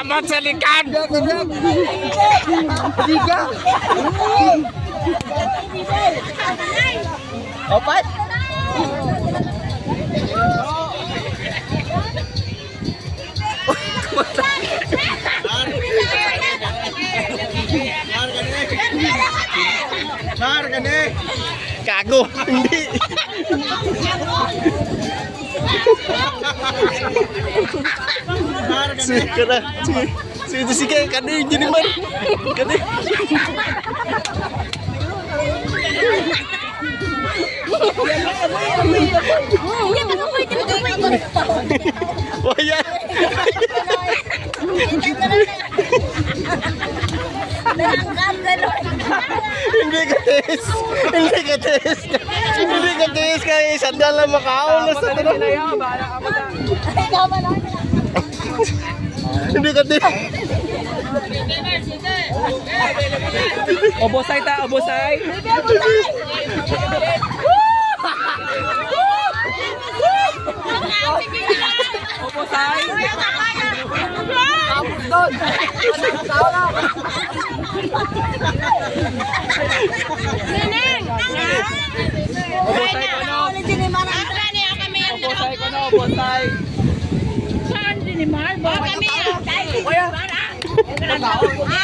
Salamat sa likod. Tiga. Opat. Kago. Hindi. Sige na. Sige. Kani, jadi man. Kani. Waya. Hindi ka tes. Hindi ka tes kaya sandal lang makaon na sa tanong. Hindi ka tes. Obosay ta, obosay. Obosay. Tapos doon. Neneng! Obosay ko no. Obosay ko no, obosay. Saan din ni Mar? Kami yan. Kuya. Ha?